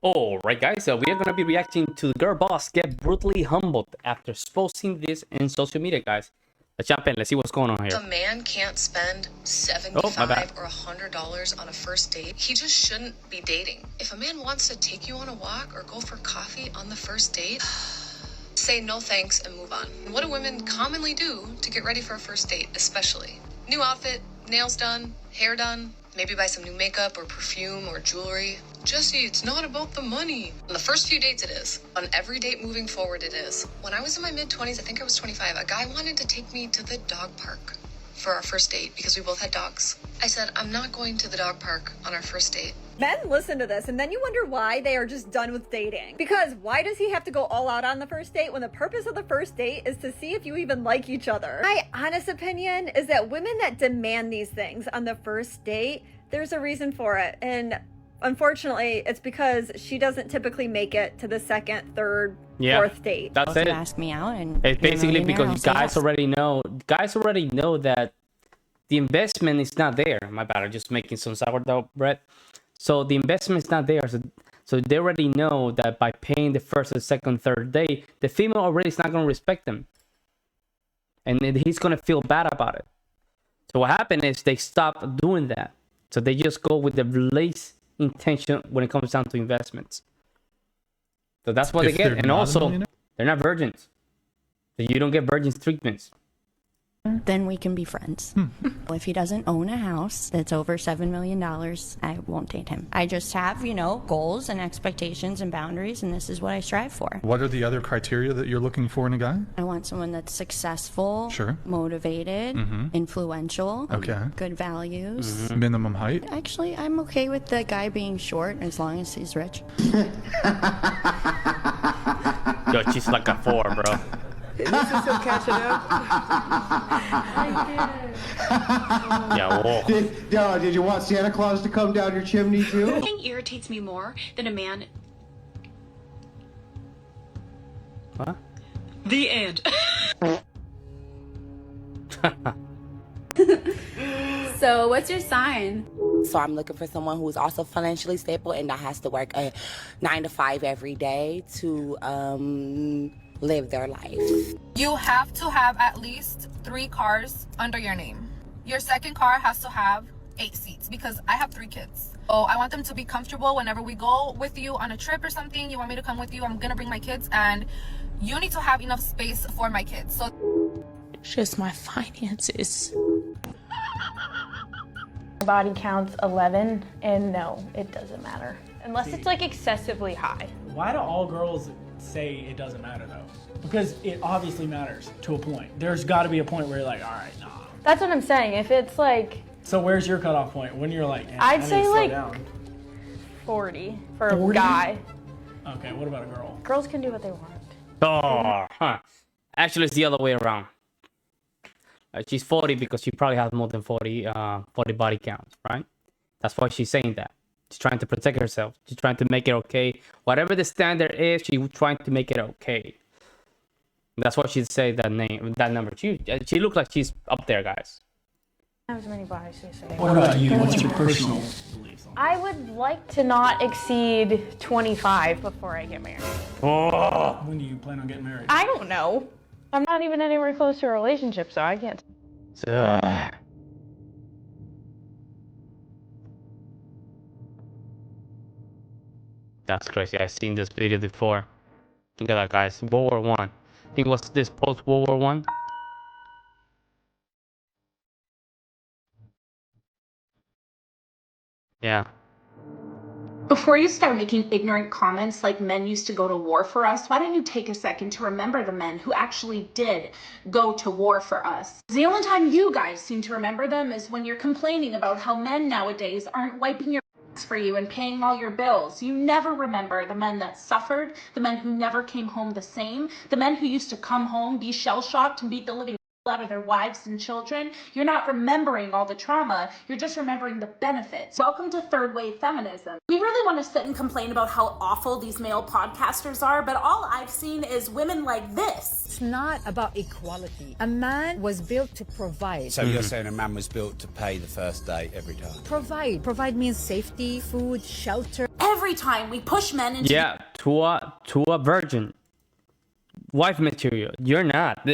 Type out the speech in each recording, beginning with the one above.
Alright guys, we are gonna be reacting to Girlboss get brutally humbled after exposing this in social media, guys. Let's jump in, let's see what's going on here. If a man can't spend $75 or $100 on a first date, he just shouldn't be dating. If a man wants to take you on a walk or go for coffee on the first date, say no thanks and move on. What do women commonly do to get ready for a first date, especially? New outfit, nails done, hair done, maybe buy some new makeup or perfume or jewelry. Jesse, it's not about the money. On the first few dates, it is. On every date moving forward, it is. When I was in my mid-20s, I think I was 25, a guy wanted to take me to the dog park for our first date because we both had dogs. I said, I'm not going to the dog park on our first date. Men listen to this and then you wonder why they are just done with dating. Because why does he have to go all out on the first date when the purpose of the first date is to see if you even like each other? My honest opinion is that women that demand these things on the first date, there's a reason for it. And unfortunately, it's because she doesn't typically make it to the second, third, fourth date. That's it. Ask me out, and it's basically because guys already know that the investment is not there. My bad, I'm just making some sourdough bread. So the investment is not there. So they already know that by paying the first or second, third day, the female already is not going to respect them. And he's going to feel bad about it. So what happened is they stop doing that. So they just go with the least intention when it comes down to investments. So that's what they get. And also, they're not virgins. So you don't get virgin treatments. Then we can be friends. If he doesn't own a house that's over $7 million, I won't date him. I just have, goals and expectations and boundaries, and this is what I strive for. What are the other criteria that you're looking for in a guy? I want someone that's successful, sure, motivated, influential, good values. Minimum height? Actually, I'm okay with the guy being short as long as he's rich. Yo, she's like a 4, bro. This is still catching up. Yeah, whoa. Did you want Santa Claus to come down your chimney too? Nothing irritates me more than a man. What? The end. So, what's your sign? So I'm looking for someone who's also financially stable and that has to work a 9 to 5 every day to live their life. You have to have at least 3 cars under your name. Your second car has to have 8 seats because I have 3 kids. So I want them to be comfortable whenever we go with you on a trip or something. You want me to come with you? I'm gonna bring my kids, and you need to have enough space for my kids. So just my finances. Body count's 11, and no, it doesn't matter. Unless it's like excessively high. Why do all girls say it doesn't matter though? Because it obviously matters to a point. There's got to be a point where you're like, all right, nah. That's what I'm saying. If it's like... So where's your cutoff point? When you're like, I'd say like 40 for 40? A guy. Okay, what about a girl? Girls can do what they want. Oh, huh. Actually, it's the other way around. She's 40 because she probably has more than 40 body counts, right? That's why she's saying that. She's trying to protect herself. She's trying to make it okay. Whatever the standard is, she's trying to make it okay. That's why she'd say that number. She looks like she's up there, guys. I have as many bodies as you say. What about you? What's your personal beliefs? I would like to not exceed 25 before I get married. Oh. When do you plan on getting married? I don't know. I'm not even anywhere close to a relationship, so I can't. That's crazy. I've seen this video before. Look at that, guys. World War One. I think it was this post World War One. Yeah. Before you start making ignorant comments like men used to go to war for us, why don't you take a second to remember the men who actually did go to war for us? The only time you guys seem to remember them is when you're complaining about how men nowadays aren't wiping your ass for you and paying all your bills. You never remember the men that suffered, the men who never came home the same, the men who used to come home, be shell-shocked, and beat the living out of their wives and children. You're not remembering all the trauma, you're just remembering the benefits. Welcome to third wave feminism. We really want to sit and complain about how awful these male podcasters are, but all I've seen is women like this. It's not about equality. A man was built to provide. So you're saying a man was built to pay the first date every time? Provide means safety, food, shelter. every time we push men into to a virgin. Wife material. You're not.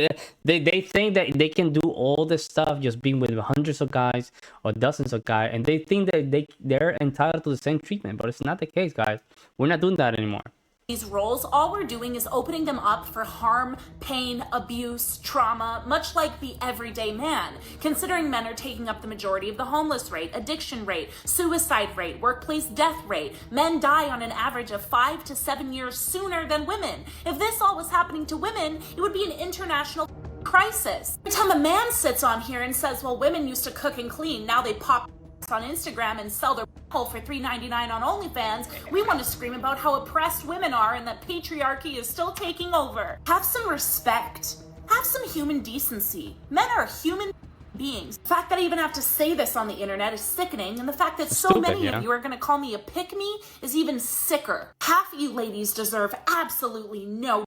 They think that they can do all this stuff just being with hundreds of guys or dozens of guys, and they think that they're entitled to the same treatment, but it's not the case, guys. We're not doing that anymore. these roles, all we're doing is opening them up for harm, pain, abuse, trauma, much like the everyday man. Considering men are taking up the majority of the homeless rate, addiction rate, suicide rate, workplace death rate, men die on an average of 5 to 7 years sooner than women. If this all was happening to women, it would be an international crisis. Every time a man sits on here and says, well, women used to cook and clean, now they pop on Instagram and sell their hole for $3.99 on OnlyFans, we want to scream about how oppressed women are and that patriarchy is still taking over. Have some respect. Have some human decency. Men are human beings. The fact that I even have to say this on the internet is sickening, and the fact that so many of you are going to call me a pick-me is even sicker. Half of you ladies deserve absolutely no.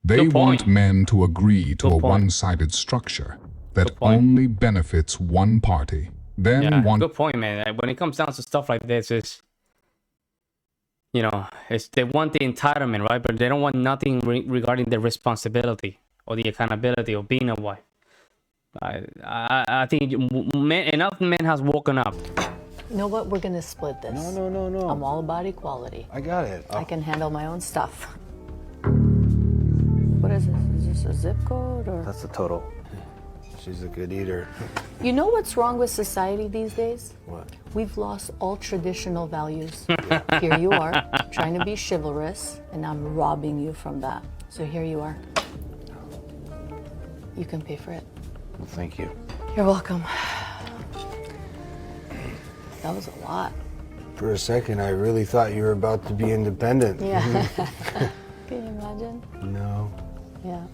They want men to agree to a one-sided structure that only benefits one party. Then good point, man. When it comes down to stuff like this, it's, you know, they want the entitlement, right? But they don't want nothing regarding the responsibility or the accountability of being a wife. I think enough men has woken up. You know what? We're gonna split this. No. I'm all about equality. I got it. I can handle my own stuff. What is this? Is this a zip code or? That's the total. She's a good eater. You know what's wrong with society these days? What? We've lost all traditional values. Here you are, trying to be chivalrous, and I'm robbing you from that. So here you are. You can pay for it. Well, thank you. You're welcome. That was a lot. For a second, I really thought you were about to be independent. Yeah. Can you imagine? No. Yeah.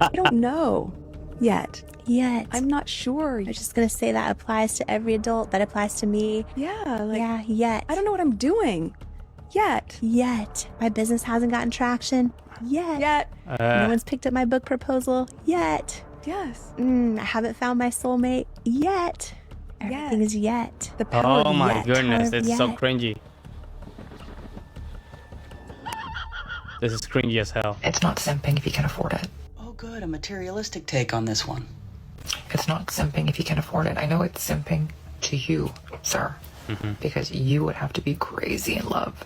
I don't know yet. I'm not sure. I'm just gonna say that applies to every adult. That applies to me. Yeah, yet. I don't know what I'm doing. Yet. My business hasn't gotten traction. Yet. No one's picked up my book proposal. Yet. Yes. I haven't found my soulmate. Yet. Everything is yet. The power Oh of my yet. goodness, it's so cringy. This is cringy as hell. It's not simping if you can afford it. Oh good, a materialistic take on this one. It's not simping if you can afford it. I know it's simping to you, sir, because you would have to be crazy in love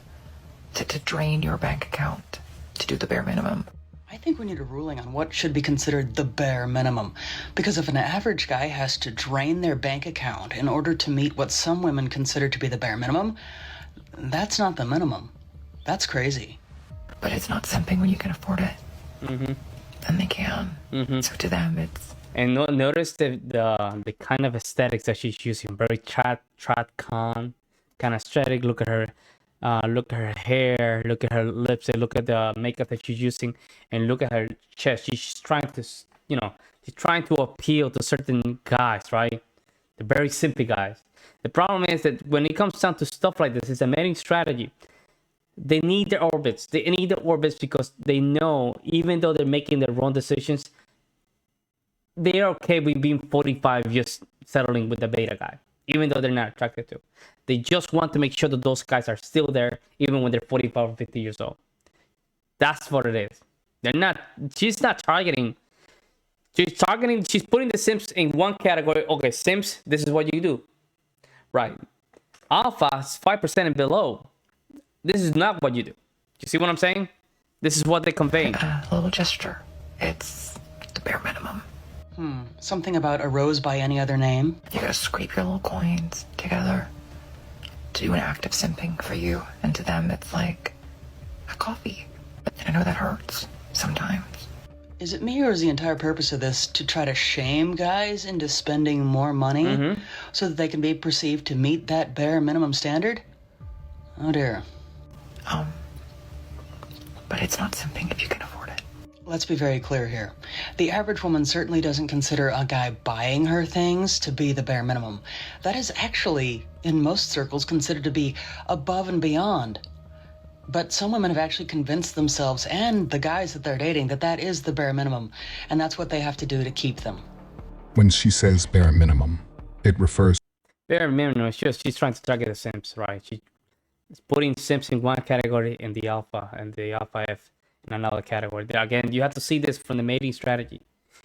to drain your bank account to do the bare minimum. I think we need a ruling on what should be considered the bare minimum. Because if an average guy has to drain their bank account in order to meet what some women consider to be the bare minimum, that's not the minimum. That's crazy. But it's not simping when you can afford it. And they can. So to them, it's... And notice the kind of aesthetics that she's using. Very trad con kind of aesthetic. Look at her hair, look at her lips, and look at the makeup that she's using, and look at her chest. She's trying to, she's trying to appeal to certain guys, right? The very simpy guys. The problem is that when it comes down to stuff like this, it's a mating strategy. They need their orbits. They need their orbits because they know, even though they're making their wrong decisions, they're okay with being 45 just settling with the beta guy, even though they're not attracted to. They just want to make sure that those guys are still there, even when they're 45 or 50 years old. That's what it is. She's not targeting. She's putting the simps in one category. Okay, simps, this is what you do. Right. Alpha is 5% and below. This is not what you do. You see what I'm saying? This is what they're conveying. A little gesture. It's the bare minimum. Something about a rose by any other name? You gotta scrape your little coins together to do an act of simping for you. And to them, it's like a coffee. And I know that hurts sometimes. Is it me, or is the entire purpose of this to try to shame guys into spending more money so that they can be perceived to meet that bare minimum standard? Oh dear. But it's not simping if you can afford it. Let's be very clear here. The average woman certainly doesn't consider a guy buying her things to be the bare minimum. That is actually, in most circles, considered to be above and beyond. But some women have actually convinced themselves and the guys that they're dating that that is the bare minimum, and that's what they have to do to keep them. When she says bare minimum, it refers bare minimum. She's trying to target the simps, right? It's putting simps in one category and the alpha F in another category. Again, you have to see this from the mating strategy.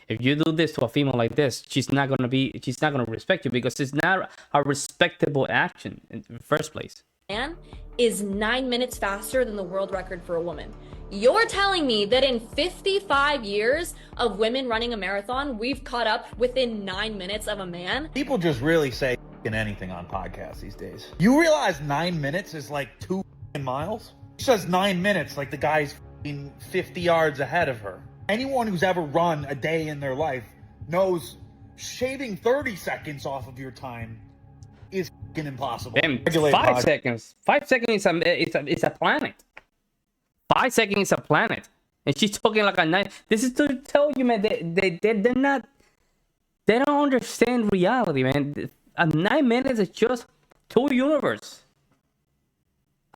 If you do this to a female like this, she's not gonna respect you because it's not a respectable action in the first place. Man is 9 minutes faster than the world record for a woman. You're telling me that in 55 years of women running a marathon, we've caught up within 9 minutes of a man? People just really say anything on podcasts these days. You realize 9 minutes is like 2 miles? She says 9 minutes like the guy's 50 yards ahead of her. Anyone who's ever run a day in their life knows shaving 30 seconds off of your time is impossible. Damn, 5 seconds. 5 seconds is a planet. 5 seconds is a planet. And she's talking like a 9. This is to tell you, man, they're not, they don't understand reality, man. 9 minutes is just 2 universes.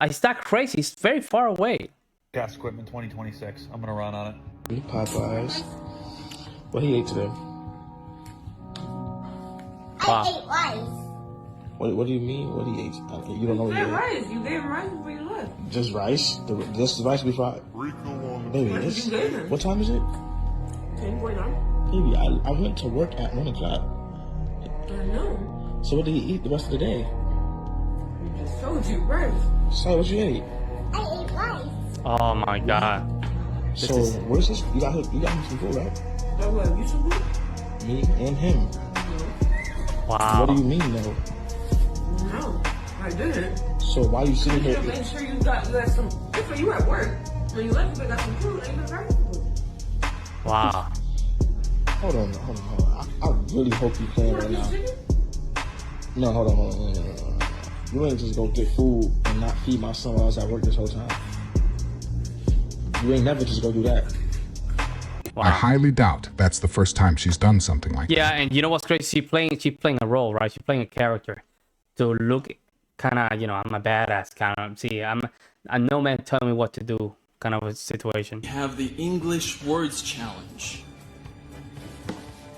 It's not crazy. It's very far away. Gas equipment 2026. I'm gonna run on it. Popeyes. What he ate today? Wow. I ate rice. What do you mean? What he ate? Okay, you don't know what he ate. Rice. You gave him rice before you left. Just rice? Just the rice before Baby, what time is it? 10:49. Baby, I went to work at 1 o'clock. I know. So what did he eat the rest of the day? I just told you, rice. So what you ate? I ate rice. Oh my god. So where's this? You got him some food, right? Oh, what? You some food? Me and him. Wow. What do you mean, though? No, I didn't. So why you sitting You here? need to make sure you got some. If you at work, when you left, you got some food. And you got food. Wow. Hold on. I really hope you playing right now. No, hold on. You ain't just go get food and not feed my son while I was at work this whole time. You ain't never just go do that. Wow. I highly doubt that's the first time she's done something like that. Yeah, and you know what's crazy? She's playing a role, right? She's playing a character to look kind of, I'm a badass kind of. See, I'm a no man tell me what to do kind of a situation. We have the English Words Challenge.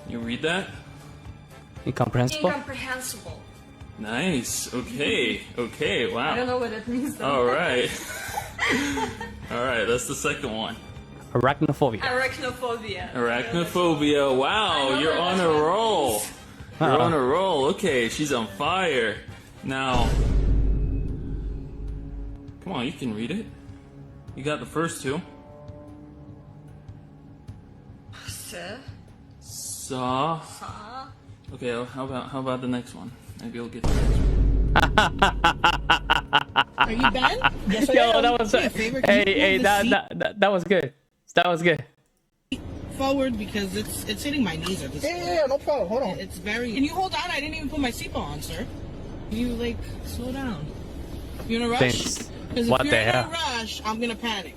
You read that? Incomprehensible? Incomprehensible. Nice. Okay. Wow. I don't know what it means though. All right. All right. That's the second one. Arachnophobia. Arachnophobia. Wow. You're on a roll. You're on a roll. Okay. She's on fire. Now, come on. You can read it. You got the first two. Saw. Okay, how about the next one? Maybe you'll get the next one. Are you done? Yes, Yo, that was that was good. That was good. Forward because it's hitting my knees at this point. Yeah, no problem. Hold on. It's very. Can you hold on? I didn't even put my seatbelt on, sir. You slow down. You in a rush? Thanks. Because What if the you're in hell? a rush, I'm gonna panic.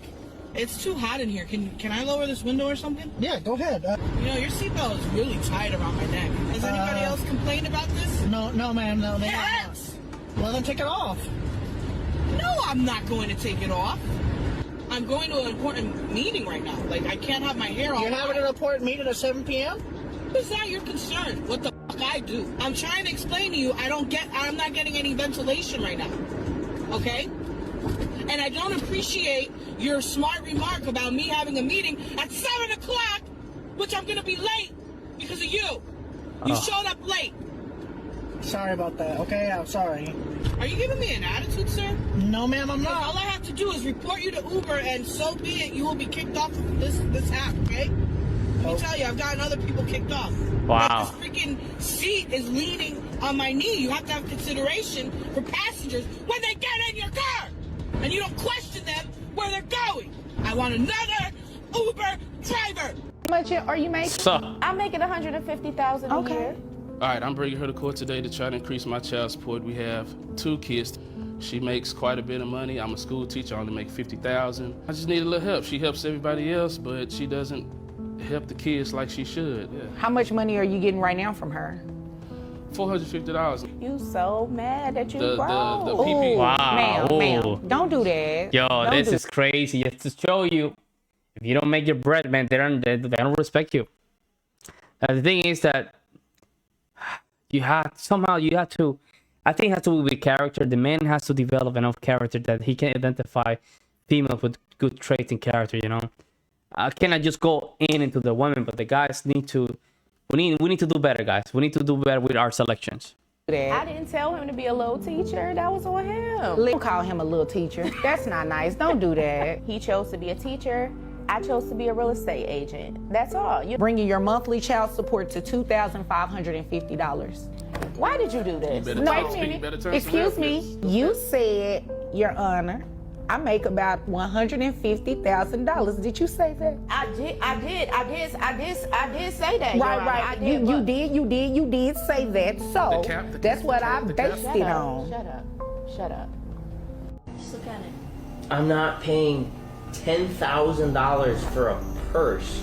It's too hot in here. Can I lower this window or something? Yeah, go ahead. Your seatbelt is really tight around my neck. Has anybody else complained about this? No, ma'am. No, they have not. Well, then take it off. No, I'm not going to take it off. I'm going to an important meeting right now. I can't have my hair all. You're having an important meeting at 7 p.m.? Is that your concern? What the fuck I do? I'm trying to explain to you. I'm not getting any ventilation right now. Okay? And I don't appreciate your smart remark about me having a meeting at 7 o'clock, which I'm going to be late because of you. You showed up late. Sorry about that, okay? I'm sorry. Are you giving me an attitude, sir? No, ma'am, I'm not. All I have to do is report you to Uber, and so be it. You will be kicked off of this app, okay? Let me tell you, I've gotten other people kicked off. Wow. This freaking seat is leaning on my knee. You have to have consideration for passengers when they get in your car. And you don't question them where they're going. I want another Uber driver. How much are you making? So, I'm making $150,000 a year. All right, I'm bringing her to court today to try to increase my child support. We have 2 kids. She makes quite a bit of money. I'm a school teacher. I only make $50,000. I just need a little help. She helps everybody else, but she doesn't help the kids like she should. Yeah. How much money are you getting right now from her? $450. You so mad that you The broke. PP. Wow. Ma'am, don't do that. Yo, this is crazy. It's to show you, if you don't make your bread, man, they don't respect you. The thing is that you have to, I think it has to do with character. The man has to develop enough character that he can identify females with good traits and character, you know. I cannot just go into the women, but the guys need to, we need to do better, guys. We need to do better with our selections. I didn't tell him to be a little teacher. That was on him. Don't call him a little teacher. That's not nice. Don't do that. He chose to be a teacher. I chose to be a real estate agent. That's all. You're bringing your monthly child support to $2,550. Why did you do this? You Wait a minute. Excuse me. You said, Your Honor, I make about $150,000. Did you say that? I did say that. Right. You did say that. So that's what I based it on. Shut up. Just look at it. I'm not paying $10,000 for a purse.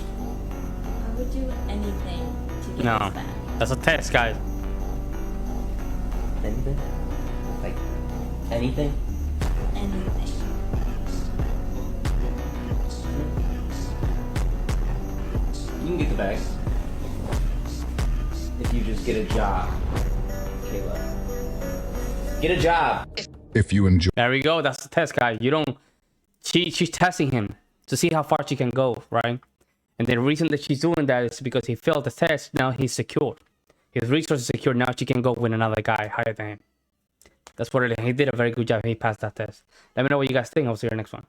I would do anything to get No, this back. that's a test, guys. Anything? Like anything? Anything. You can get the bag. If you just get a job, Kayla. Get a job. If you enjoy. There we go. That's the test, guys. You don't. She's testing him to see how far she can go, right? And the reason that she's doing that is because he failed the test. Now he's secure. His resources secure. Now she can go with another guy higher than him. That's what it is. He did a very good job. He passed that test. Let me know what you guys think. I'll see you next one.